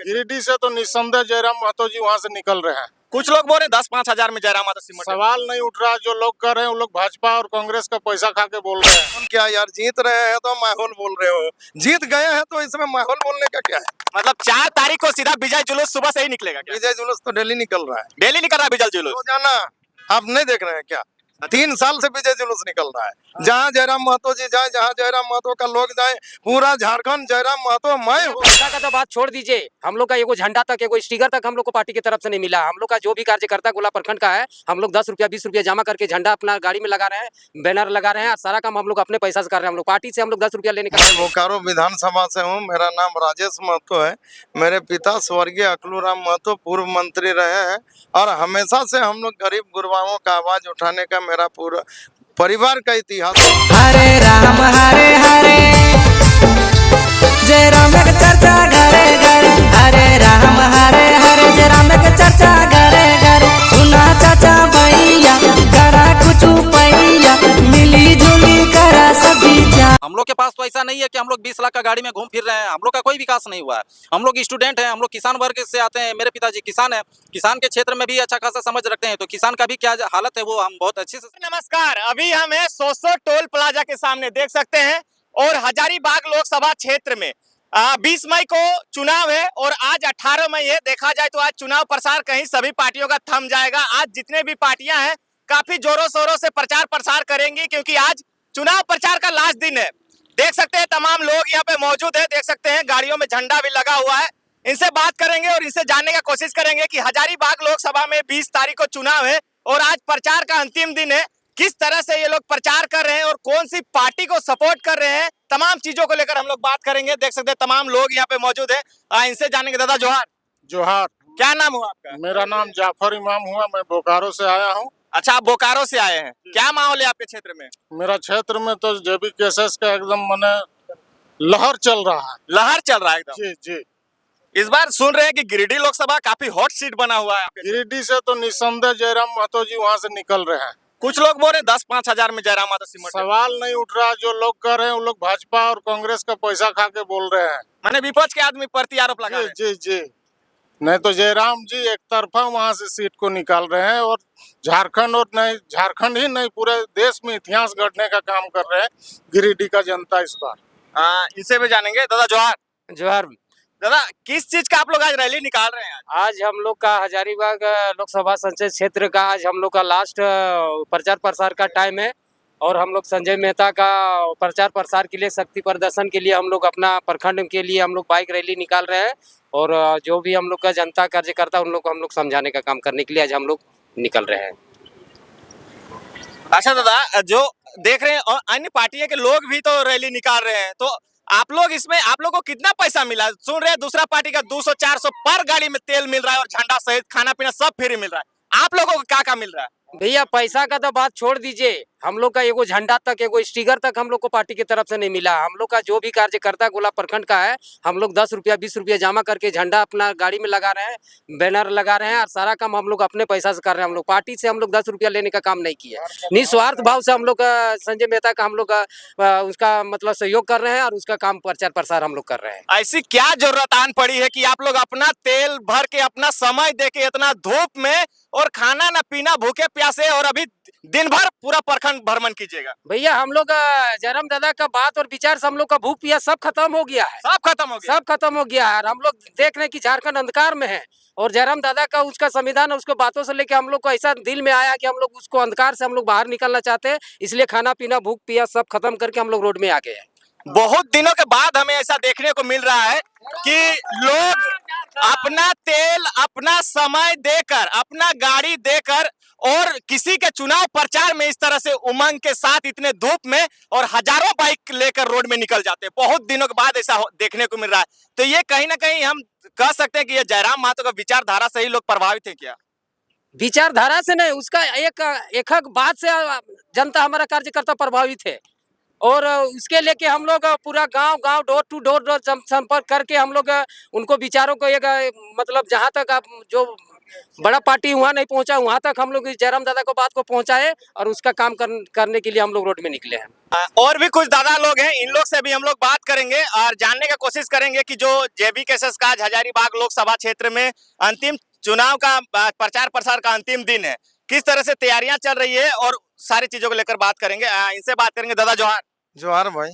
आपके? गिरिडीह से तो निस्संदेह जयराम महतो जी वहाँ से निकल रहे हैं। कुछ लोग बोल रहे हैं 10-5 हजार में जयराम महतो सिमट जाएंगे। सवाल नहीं उठ रहा। जो लोग कर रहे हैं वो लोग भाजपा और कांग्रेस का पैसा खा के बोल रहे हैं। क्या यार, जीत रहे हैं तो माहौल बोल रहे हो, जीत गए हैं तो इसमें माहौल बोलने का क्या है? मतलब 4 तारीख को सीधा विजय जुलूस सुबह से ही निकलेगा क्या? विजय जुलूस तो डेली निकल रहा है, डेली निकल रहा है विजय जुलूस। रोजाना। आप नहीं देख रहे हैं क्या? 3 साल से विजय जुलूस निकल रहा है। जहाँ जयराम महतो जी जाए, जहाँ जयराम महतो का लोग जाए, पूरा झारखंड जयराम महतो मैं हूँ। पैसा का तो बात छोड़ दीजिए, हम लोग का एगो झंडा तक, एगो स्टिकर तक हम लोग को पार्टी की तरफ से नहीं मिला। हम लोग का जो भी कार्यकर्ता गोला प्रखंड का है, हम लोग 10 रुपया 20 रुपया जमा करके झंडा अपना गाड़ी में लगा रहे हैं, बैनर लगा रहे हैं, और सारा काम हम लोग अपने पैसा से कर रहे हैं। हम लोग पार्टी से हम लोग 10 रुपया लेने का। बोकारो विधानसभा से हूँ। मेरा नाम राजेश महतो है। मेरे पिता स्वर्गीय अकलूराम महतो पूर्व मंत्री रहे हैं और हमेशा से हम लोग गरीब गुरबाओं का आवाज उठाने का मेरा पूरा परिवार का इतिहास। हरे राम हरे हरे जय राम का चर्चा घरे घरे, हरे राम हरे हरे जय राम का चर्चा घरे घरे। सुना चाचा भैया करा कुछ पैया, मिली जुली करा सभी जा। हम लोग के पास तो ऐसा नहीं है कि हम लोग 20 लाख का गाड़ी में घूम फिर रहे हैं। हम लोग का कोई विकास नहीं हुआ है। हम लोग स्टूडेंट हैं, हम लोग किसान वर्ग से आते हैं। मेरे पिताजी किसान हैं, किसान के क्षेत्र में भी अच्छा खासा समझ रखते हैं, तो किसान का भी क्या हालत है वो हम बहुत अच्छे से। नमस्कार, अभी हम हैं सोसो टोल प्लाजा के सामने, देख सकते हैं, और हजारीबाग लोकसभा क्षेत्र में 20 मई को चुनाव है और आज 18 मई है। देखा जाए तो आज चुनाव प्रसार कहीं सभी पार्टियों का थम जाएगा। आज जितने भी पार्टियां हैं काफी जोरों शोरों से प्रचार प्रसार करेंगी, क्योंकि आज चुनाव प्रचार का लास्ट दिन है। देख सकते हैं तमाम लोग यहाँ पे मौजूद है, देख सकते हैं गाड़ियों में झंडा भी लगा हुआ है। इनसे बात करेंगे और इनसे जानने का कोशिश करेंगे कि हजारीबाग लोकसभा में 20 तारीख को चुनाव है और आज प्रचार का अंतिम दिन है। किस तरह से ये लोग प्रचार कर रहे हैं और कौन सी पार्टी को सपोर्ट कर रहे हैं, तमाम चीजों को लेकर हम लोग बात करेंगे। देख सकते हैं तमाम लोग यहाँ पे मौजूद है। इनसे जानेंगे। दादा जोहार। जोहार। क्या नाम हुआ आपका? मेरा नाम जाफर इमाम हुआ। मैं बोकारो से आया हूँ। अच्छा, आप बोकारो से आए हैं। क्या माहौल है आपके क्षेत्र में? मेरा क्षेत्र में तो जेबी केसेस का एकदम मने लहर चल रहा है। लहर चल रहा है एकदम। जी जी। इस बार सुन रहे हैं कि गिरिडीह लोकसभा काफी हॉट सीट बना हुआ है आपके। गिरिडीह से तो निस्संदेह जयराम महतो जी वहाँ से निकल रहे हैं। कुछ लोग बोल रहे हैं 10-5 हजार में जयराम महतो सिमट जाएंगे। सवाल नहीं उठ रहा। जो लोग कर रहे हैं वो लोग भाजपा और कांग्रेस का पैसा खा के बोल रहे हैं। मैंने विपक्ष के आदमी प्रति आरोप लगा रहे हैं। जी जी। नहीं तो जयराम जी एक तरफा वहाँ से सीट को निकाल रहे हैं और झारखंड, और नहीं झारखंड ही नहीं पूरे देश में इतिहास गढ़ने का काम कर रहे हैं गिरिडीह का जनता इस बार। इनसे भी जानेंगे। दादा जोहार। जोहार। दादा, किस चीज का आप लोग आज रैली निकाल रहे हैं? आज हम लोग का हजारीबाग लोकसभा संसदीय क्षेत्र का आज हम लोग का लास्ट प्रचार प्रसार का टाइम है और हम लोग संजय मेहता का प्रचार प्रसार के लिए, शक्ति प्रदर्शन के लिए हम लोग अपना प्रखंड के लिए हम लोग बाइक रैली निकाल रहे हैं और जो भी हम लोग का जनता कार्यकर्ता उन लोग को हम लोग समझाने का काम करने के लिए आज हम लोग निकल रहे हैं। अच्छा दादा, जो देख रहे हैं और अन्य पार्टियों के लोग भी तो रैली निकाल रहे हैं, तो आप लोग इसमें आप लोग को कितना पैसा मिला? सुन रहे हैं दूसरा पार्टी का 200-400 पर गाड़ी में तेल मिल रहा है और झंडा सहित खाना पीना सब फ्री मिल रहा है। आप लोगों को क्या मिल रहा है? भैया पैसा का तो बात छोड़ दीजिए, हम लोग का एगो झंडा तक, एगो स्टिकर तक हम लोग को पार्टी की तरफ से नहीं मिला। हम लोग का जो भी कार्यकर्ता गोला प्रखंड का है, हम लोग 10 रुपया 20 रुपया जमा करके झंडा अपना गाड़ी में लगा रहे हैं, बैनर लगा रहे हैं, और सारा काम हम लोग अपने पैसा से कर रहे हैं। हम लोग पार्टी से हम लोग 10 रुपया लेने का काम नहीं किया। निस्वार्थ भाव से हम लोग संजय मेहता का हम लोग उसका मतलब सहयोग कर रहे हैं और उसका काम प्रचार प्रसार हम लोग कर रहे हैं। ऐसी क्या जरूरत आन पड़ी है कि आप लोग अपना तेल भर के, अपना समय दे के, इतना धूप में और खाना न पीना, भूखे प्यासे, और अभी दिन भर पूरा प्रखंड भ्रमण कीजिएगा? भैया हम लोग जयराम दादा का बात और विचार से हम लोग का भूख प्यास सब खत्म हो गया है। सब खत्म हो गया। सब खत्म हो गया है और हम लोग देख रहे हैं कि झारखंड अंधकार में है और जयराम दादा का उसका संविधान, उसको बातों से लेके हम लोग को ऐसा दिल में आया कि हम लोग उसको अंधकार से हम लोग बाहर निकलना चाहते हैं। इसलिए खाना पीना, भूख प्यास सब खत्म करके हम लोग रोड में आ गए हैं। बहुत दिनों के बाद हमें ऐसा देखने को मिल रहा है कि लोग अपना तेल, अपना समय देकर, अपना गाड़ी देकर और किसी के चुनाव प्रचार में इस तरह से उमंग के साथ इतने धूप में और हजारों बाइक लेकर रोड में निकल जाते हैं। बहुत दिनों के बाद ऐसा देखने को मिल रहा है। तो ये कहीं ना कहीं हम कह सकते हैं कि ये जयराम महतो का विचारधारा से ही लोग प्रभावित है क्या? विचारधारा से नहीं, उसका एक बात से जनता, हमारा कार्यकर्ता प्रभावित है और उसके लेके हम लोग पूरा गांव डोर टू डोर संपर्क करके हम लोग उनको विचारों को एक मतलब जहां तक आप जो बड़ा पार्टी वहाँ नहीं पहुंचा, वहाँ तक हम लोग इस जयराम दादा को बात को पहुंचाए और उसका काम करने के लिए हम लोग रोड में निकले हैं। और भी कुछ दादा लोग हैं, इन लोग से भी हम लोग बात करेंगे और जानने का कोशिश करेंगे कि जो जेबी केसेस का आज हजारीबाग लोकसभा क्षेत्र में अंतिम चुनाव का प्रचार प्रसार का अंतिम दिन है, किस तरह से तैयारियां चल रही है और सारी चीजों को लेकर बात करेंगे। इनसे बात करेंगे। दादा जोहार। जोहार भाई।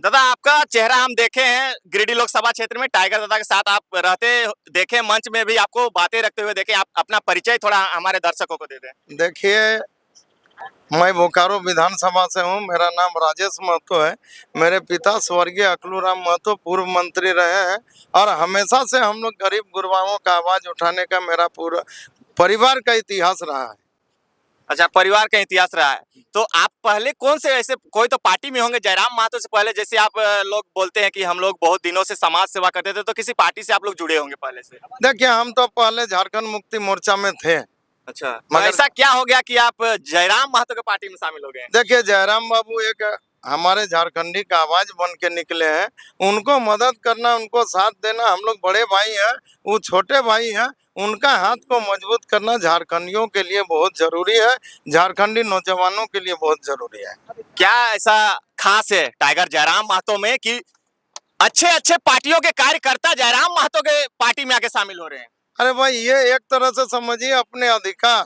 दादा, आपका चेहरा हम देखे हैं गिरिडीह लोकसभा क्षेत्र में, टाइगर दादा के साथ आप रहते देखे, मंच में भी आपको बातें रखते हुए देखे। आप अपना परिचय थोड़ा हमारे दर्शकों को दे दें। देखिए, मैं बोकारो विधानसभा से हूँ। मेरा नाम राजेश महतो है। मेरे पिता स्वर्गीय अकलूराम महतो पूर्व मंत्री रहे हैं और हमेशा से हम लोग गरीब गुरबाओं का आवाज उठाने का मेरा पूरा परिवार का इतिहास रहा है। अच्छा, परिवार का इतिहास रहा है। तो आप पहले कौन से ऐसे कोई तो पार्टी में होंगे जयराम महतो से पहले, जैसे आप लोग बोलते हैं कि हम लोग बहुत दिनों से समाज सेवा करते थे, तो किसी पार्टी से आप लोग जुड़े होंगे पहले से? देखिए, हम तो पहले झारखंड मुक्ति मोर्चा में थे। अच्छा, तो मगर ऐसा क्या हो गया कि आप जयराम महतो के पार्टी में शामिल हो गए? देखिए, जयराम बाबू एक हमारे झारखंडी का आवाज बन के निकले हैं। उनको मदद करना, उनको साथ देना, हम लोग बड़े भाई हैं, वो छोटे भाई हैं, उनका हाथ को मजबूत करना झारखंडियों के लिए बहुत जरूरी है, झारखंडी नौजवानों के लिए बहुत जरूरी है। क्या ऐसा खास है टाइगर जयराम महतो में कि अच्छे अच्छे पार्टियों के कार्यकर्ता जयराम महतो के पार्टी में आके शामिल हो रहे हैं? अरे भाई, ये एक तरह से समझिए अपने अधिकार,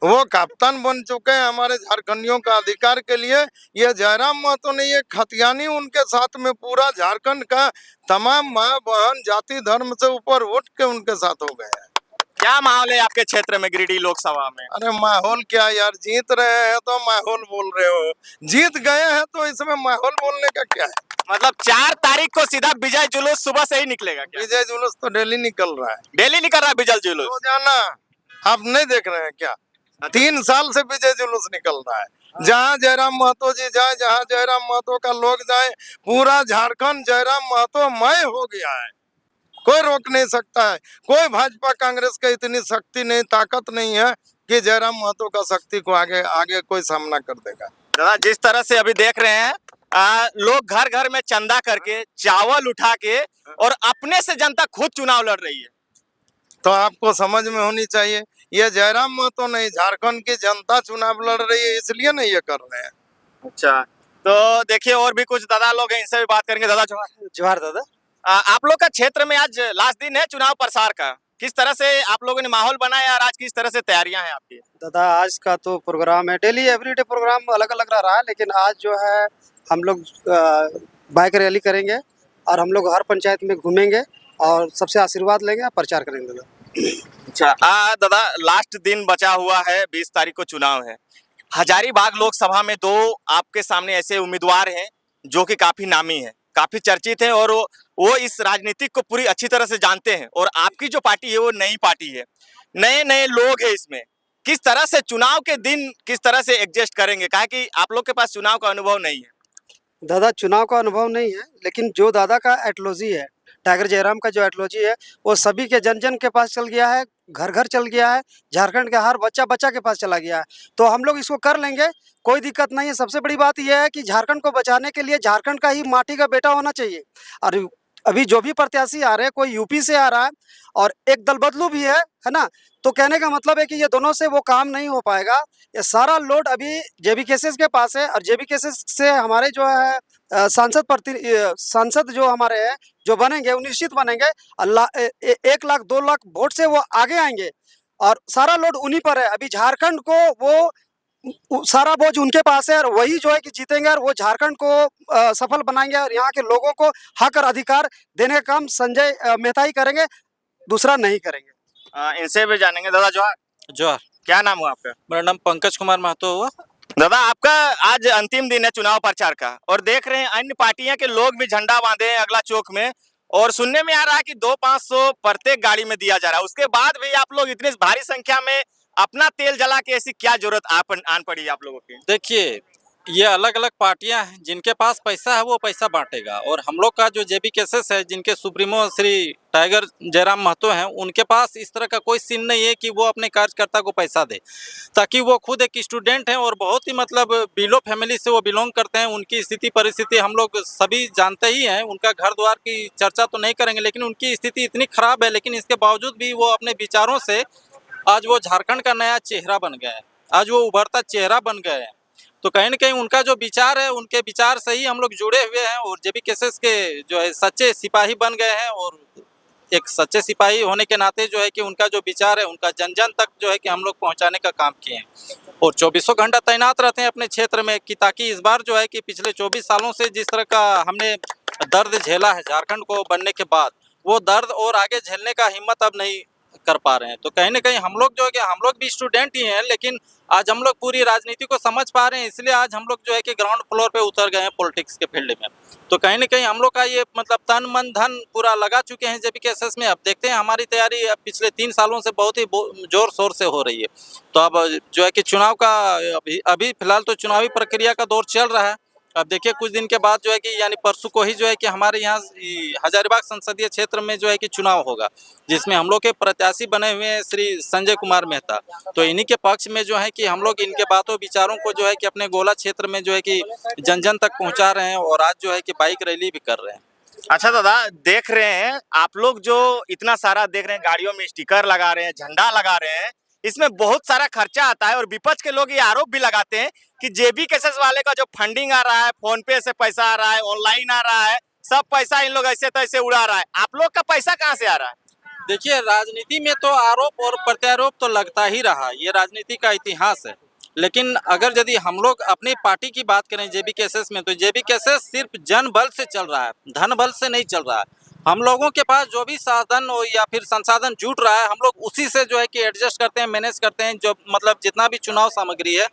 वो कप्तान बन चुके हैं हमारे झारखंडियों का अधिकार के लिए। ये जयराम महतो नहीं, ये खतियानी उनके साथ में पूरा झारखंड का तमाम माँ बहन जाति धर्म से ऊपर उठ के उनके साथ हो गए हैं। क्या माहौल है आपके क्षेत्र में गिरिडीह लोकसभा में? अरे माहौल क्या यार, जीत रहे हैं तो माहौल बोल रहे हो, जीत गए हैं तो इसमें माहौल बोलने का क्या है? मतलब 4 तारीख को सीधा विजय जुलूस सुबह से ही निकलेगा क्या? विजय जुलूस तो डेली निकल रहा है। डेली निकल रहा है विजय जुलूस? रोजाना। आप नहीं देख रहे हैं क्या? 3 साल से विजय जुलूस निकल रहा है। जहाँ जयराम महतो जी जाए, जहाँ जयराम महतो का लोग जाए, पूरा झारखंड जयराम महतो मय हो गया है। कोई रोक नहीं सकता है। कोई भाजपा कांग्रेस का इतनी शक्ति नहीं, ताकत नहीं है कि जयराम महतो का शक्ति को आगे आगे कोई सामना कर देगा। दादा, जिस तरह से अभी देख रहे हैं, लोग घर घर में चंदा करके, चावल उठा के और अपने से जनता खुद चुनाव लड़ रही है, तो आपको समझ में होनी चाहिए, ये जयराम महतो नहीं, झारखंड की जनता चुनाव लड़ रही है, इसलिए नहीं ये कर रहे हैं। अच्छा, तो देखिए और भी कुछ दादा लोग हैं, इनसे भी बात करेंगे। दादा जोहार। जोहार दादा। आप लोग का क्षेत्र में आज लास्ट दिन है चुनाव प्रसार का, किस तरह से आप लोगों ने माहौल बनाया और आज किस तरह से तैयारियां हैं आपकी? दादा, आज का तो प्रोग्राम है, डेली एवरीडे प्रोग्राम अलग अलग रहा है, लेकिन आज जो है हम लोग बाइक रैली करेंगे और हम लोग हर पंचायत में घूमेंगे और सबसे आशीर्वाद लेंगे और प्रचार करेंगे दादा। अच्छा, दादा, लास्ट दिन बचा हुआ है, 20 तारीख को चुनाव है। हजारीबाग लोकसभा में 2 आपके सामने ऐसे उम्मीदवार हैं जो कि काफी नामी हैं, काफी चर्चित हैं और वो इस राजनीतिक को पूरी अच्छी तरह से जानते हैं। और आपकी जो पार्टी है वो नई पार्टी है, नए नए लोग हैं इसमें। किस तरह से चुनाव के दिन किस तरह से एडजस्ट करेंगे, कहा कि आप लोग के पास चुनाव का अनुभव नहीं है? दादा, चुनाव का अनुभव नहीं है, लेकिन जो दादा का एटोलॉजी है, टाइगर जयराम का जो एटोलॉजी है, वो सभी के जन जन के पास चल गया है, घर घर चल गया है, झारखंड के हर बच्चा बच्चा के पास चला गया है। तो हम लोग इसको कर लेंगे, कोई दिक्कत नहीं है। सबसे बड़ी बात यह है कि झारखंड को बचाने के लिए झारखंड का ही माटी का बेटा होना चाहिए। और अभी जो भी प्रत्याशी आ रहे हैं, कोई यूपी से आ रहा है और एक दल बदलू भी है ना, तो कहने का मतलब है कि ये दोनों से वो काम नहीं हो पाएगा। ये सारा लोड अभी जेबी केसेस के पास है और जेबी केसेस से हमारे जो है सांसद जो हमारे हैं जो बनेंगे, वो निश्चित बनेंगे। 1 लाख 2 लाख वोट से वो आगे आएंगे और सारा लोड उन्हीं पर है। अभी झारखंड को वो सारा बोझ उनके पास है और वही जो है कि जीतेंगे और वो झारखंड को सफल बनाएंगे और यहाँ के लोगों को हक और अधिकार देने का काम संजय मेहता ही करेंगे, दूसरा नहीं करेंगे। इनसे भी जानेंगे। दादा जोहार। जोहार। क्या नाम हुआ आपका? मेरा नाम पंकज कुमार महतो हुआ। दादा, आपका आज अंतिम दिन है चुनाव प्रचार का और देख रहे हैं अन्य पार्टियां के लोग भी झंडा बांधे हैं अगला चौक में और सुनने में आ रहा है कि 200-500 प्रत्येक गाड़ी में दिया जा रहा है। उसके बाद भी आप लोग इतनी भारी संख्या में अपना तेल जला के, ऐसी क्या जरूरत आन पड़ी आप लोगों की? देखिए, ये अलग अलग पार्टियां हैं, जिनके पास पैसा है वो पैसा बांटेगा, और हम लोग का जो जेबी केसेस है, जिनके सुप्रीमो श्री टाइगर जयराम महतो हैं, उनके पास इस तरह का कोई सीन नहीं है कि वो अपने कार्यकर्ता को पैसा दे, ताकि वो खुद एक स्टूडेंट हैं और बहुत ही मतलब बिलो फैमिली से वो बिलोंग करते हैं। उनकी स्थिति परिस्थिति हम लोग सभी जानते ही हैं, उनका घर द्वार की चर्चा तो नहीं करेंगे, लेकिन उनकी स्थिति इतनी खराब है, लेकिन इसके बावजूद भी वो अपने विचारों से आज वो झारखंड का नया चेहरा बन गए हैं, आज वो उभरता चेहरा बन गए हैं। तो कहीं न कहीं उनका जो विचार है, उनके विचार से ही हम लोग जुड़े हुए हैं, और जेबी केसेस के जो है सच्चे सिपाही बन गए हैं। और एक सच्चे सिपाही होने के नाते जो है कि उनका जो विचार है, उनका जन जन तक जो है कि हम लोग पहुंचाने का काम किए हैं, और 24 घंटा तैनात रहते हैं अपने क्षेत्र में, कि ताकि इस बार जो है कि पिछले 24 सालों से जिस तरह का हमने दर्द झेला है झारखंड को बनने के बाद, वो दर्द और आगे झेलने का हिम्मत अब नहीं कर पा रहे हैं। तो कहीं ना कहीं हम लोग जो है कि हम लोग भी स्टूडेंट ही हैं, लेकिन आज हम लोग पूरी राजनीति को समझ पा रहे हैं, इसलिए आज हम लोग जो है कि ग्राउंड फ्लोर पे उतर गए हैं पॉलिटिक्स के फील्ड में। तो कहीं ना कहीं हम लोग का ये मतलब तन मन धन पूरा लगा चुके हैं जेबी केसेस में। अब देखते हैं, हमारी तैयारी अब पिछले 3 सालों से बहुत ही जोर शोर से हो रही है। तो अब जो है कि चुनाव का अभी फिलहाल तो चुनावी प्रक्रिया का दौर चल रहा है। अब देखिए कुछ दिन के बाद जो है कि यानी परसों को ही जो है कि हमारे यहाँ हजारीबाग संसदीय क्षेत्र में जो है कि चुनाव होगा, जिसमें हम लोग के प्रत्याशी बने हुए हैं श्री संजय कुमार मेहता। तो इन्हीं के पक्ष में जो है कि हम लोग इनके बातों विचारों को जो है कि अपने गोला क्षेत्र में जो है कि जन जन तक पहुंचा रहे हैं, और आज जो है कि बाइक रैली भी कर रहे हैं। अच्छा दादा, देख रहे हैं आप लोग जो इतना सारा देख रहे हैं, गाड़ियों में स्टिकर लगा रहे हैं, झंडा लगा रहे हैं, इसमें बहुत सारा खर्चा आता है। और विपक्ष के लोग ये आरोप भी लगाते हैं कि जेबी केसेस वाले का जो फंडिंग आ रहा है, फोन पे से पैसा आ रहा है, ऑनलाइन आ रहा है, सब पैसा इन लोग ऐसे तैसे उड़ा रहा है। आप लोग का पैसा कहाँ से आ रहा है? देखिए, राजनीति में तो आरोप और प्रत्यारोप तो लगता ही रहा, ये राजनीति का इतिहास है। लेकिन अगर यदि हम लोग अपनी पार्टी की बात करें जेबी केसेस में, तो जेबी केसेस सिर्फ जन बल से चल रहा है, धन बल से नहीं चल रहा है। हम लोगों के पास जो भी साधन हो या फिर संसाधन जुट रहा है, हम लोग उसी से जो है कि एडजस्ट करते हैं, मैनेज करते हैं। जो मतलब जितना भी चुनाव सामग्री है,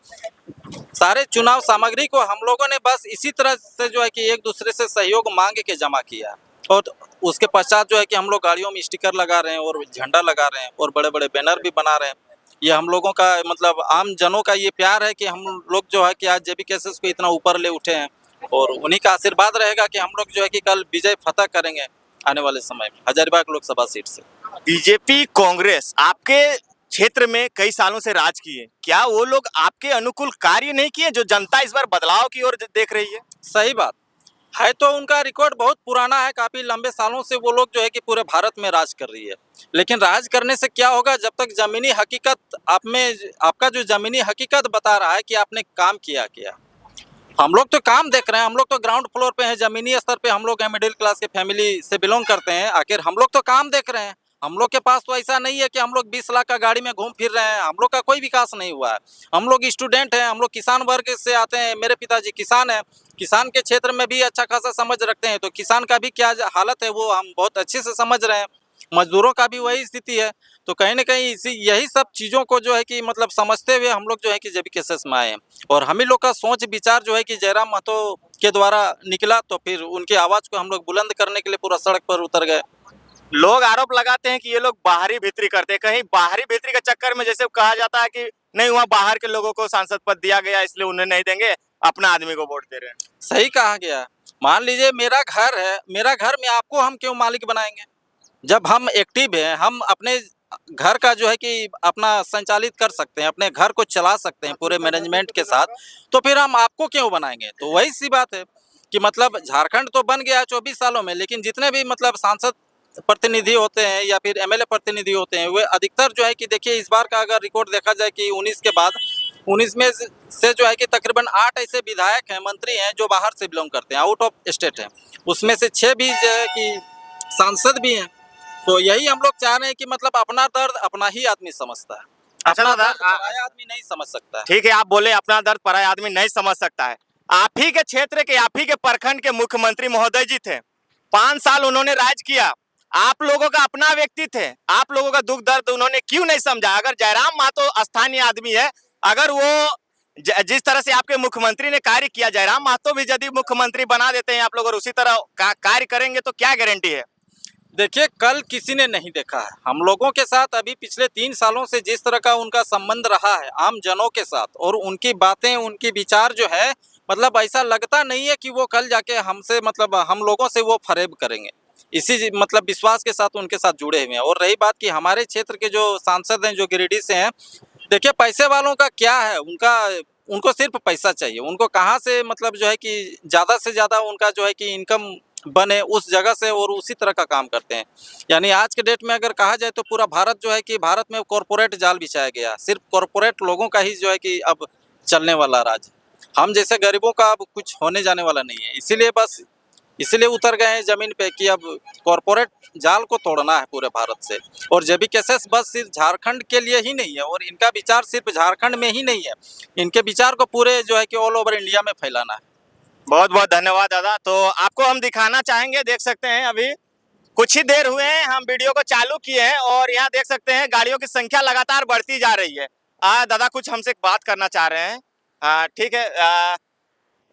सारे चुनाव सामग्री को हम लोगों ने बस इसी तरह से जो है कि एक दूसरे से सहयोग मांग के जमा किया। और उसके पश्चात जो है कि हम लोग गाड़ियों में स्टिकर लगा रहे हैं और झंडा लगा रहे हैं और बड़े बड़े बैनर भी बना रहे हैं। ये हम लोगों का मतलब आम जनों का ये प्यार है कि हम लोग जो है कि आज जेबी केसेस को इतना ऊपर ले उठे हैं, और उन्हीं का आशीर्वाद रहेगा कि हम लोग जो है कि कल विजय फतह करेंगे आने वाले समय में हजारीबाग लोकसभा सीट से। बीजेपी कांग्रेस आपके क्षेत्र में कई सालों से राज की है, क्या वो लोग आपके अनुकूल कार्य नहीं किए जो जनता इस बार बदलाव की ओर देख रही है? सही बात है, तो उनका रिकॉर्ड बहुत पुराना है, काफी लंबे सालों से वो लोग जो है कि पूरे भारत में राज कर रही है। लेकिन राज करने से क्या होगा, जब तक जमीनी हकीकत आप में, आपका जो जमीनी हकीकत बता रहा है कि आपने काम किया। हम लोग तो काम देख रहे हैं, हम लोग तो ग्राउंड फ्लोर पे हैं, जमीनी स्तर पे हम लोग हैं, मिडिल क्लास के फैमिली से बिलोंग करते हैं। आखिर हम लोग तो काम देख रहे हैं। हम लोग के पास तो ऐसा नहीं है कि हम लोग 20 लाख का गाड़ी में घूम फिर रहे हैं। हम लोग का कोई विकास नहीं हुआ है। हम लोग स्टूडेंट हैं, हम लोग किसान वर्ग से आते हैं। मेरे पिताजी किसान हैं, किसान के क्षेत्र में भी अच्छा खासा समझ रखते हैं। तो किसान का भी क्या हालत है वो हम बहुत अच्छे से समझ रहे हैं। मजदूरों का भी वही स्थिति है। तो कहीं ना कहीं यही सब चीज़ों को जो है कि मतलब समझते हुए हम लोग जो है कि जेबी केसेस में आए हैं। और हम ही लोग का सोच विचार जो है कि जयराम महतो के द्वारा निकला, तो फिर उनकी आवाज़ को हम लोग बुलंद करने के लिए पूरा सड़क पर उतर गए। लोग आरोप लगाते हैं कि ये लोग बाहरी भीतरी करते हैं, कहीं बाहरी भीतरी के चक्कर में जैसे कहा जाता है कि नहीं, वहाँ बाहर के लोगों को सांसद पद दिया गया इसलिए उन्हें नहीं देंगे, अपना आदमी को वोट दे रहे हैं। सही कहा गया। मान लीजिए मेरा घर है, मेरा घर में आपको हम क्यों मालिक बनाएंगे? जब हम एक्टिव हैं, हम अपने घर का जो है कि अपना संचालित कर सकते हैं, अपने घर को चला सकते हैं पूरे मैनेजमेंट के साथ, तो फिर हम आपको क्यों बनाएंगे? तो वही सी बात है कि मतलब झारखंड तो बन गया 24 सालों में, लेकिन जितने भी मतलब सांसद प्रतिनिधि होते हैं या फिर एमएलए प्रतिनिधि होते हैं, वे अधिकतर जो है कि देखिए इस बार का अगर रिकॉर्ड देखा जाए कि 19 के बाद 19 में से जो है कि तकरीबन 8 ऐसे विधायक हैं, मंत्री हैं जो बाहर से बिलोंग करते हैं, आउट ऑफ स्टेट हैं। उसमें से 6 भी जो है कि सांसद भी हैं। तो यही हम लोग चाह रहे हैं कि मतलब अपना दर्द अपना ही आदमी समझता है, अच्छा अपना दादा, दर्द पराया आदमी नहीं समझ सकता है। ठीक है, आप बोले अपना दर्द पराया आदमी नहीं समझ सकता है। आप ही के क्षेत्र के, आप ही के प्रखंड के मुख्यमंत्री महोदय जी थे, 5 साल उन्होंने राज किया। आप लोगों का अपना व्यक्ति थे, आप लोगों का दुख दर्द उन्होंने क्यों नहीं समझा? अगर जयराम महतो स्थानीय आदमी है, अगर वो जिस तरह से आपके मुख्यमंत्री ने कार्य किया, जयराम महतो भी यदि मुख्यमंत्री बना देते हैं आप लोग और उसी तरह कार्य करेंगे, तो क्या गारंटी है? देखिए, कल किसी ने नहीं देखा है। हम लोगों के साथ अभी पिछले 3 सालों से जिस तरह का उनका संबंध रहा है आम जनों के साथ, और उनकी बातें, उनकी विचार जो है मतलब ऐसा लगता नहीं है कि वो कल जाके हमसे मतलब हम लोगों से वो फरेब करेंगे। इसी मतलब विश्वास के साथ उनके साथ जुड़े हुए हैं। और रही बात कि हमारे क्षेत्र के जो सांसद हैं जो गिरिडीह से हैं, देखिए पैसे वालों का क्या है, उनको सिर्फ पैसा चाहिए। उनको कहाँ से मतलब जो है कि ज़्यादा से ज़्यादा उनका जो है कि इनकम बने उस जगह से, और उसी तरह का काम करते हैं। यानी आज के डेट में अगर कहा जाए तो पूरा भारत जो है कि भारत में कॉरपोरेट जाल बिछाया गया, सिर्फ कॉरपोरेट लोगों का ही जो है कि अब चलने वाला राज। हम जैसे गरीबों का अब कुछ होने जाने वाला नहीं है। इसीलिए उतर गए हैं जमीन पे कि अब कॉरपोरेट जाल को तोड़ना है पूरे भारत से। और जेबी कैसेस बस सिर्फ झारखंड के लिए ही नहीं है, और इनका विचार सिर्फ झारखंड में ही नहीं है, इनके विचार को पूरे जो है कि ऑल ओवर इंडिया में फैलाना है। बहुत बहुत धन्यवाद दादा। तो आपको हम दिखाना चाहेंगे, देख सकते हैं अभी कुछ ही देर हुए हैं हम वीडियो को चालू किए हैं, और यहाँ देख सकते हैं गाड़ियों की संख्या लगातार बढ़ती जा रही है। दादा कुछ हमसे बात करना चाह रहे हैं। ठीक है,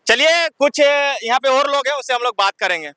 चलिए कुछ यहाँ पे और लोग हैं, उससे हम लोग बात करेंगे।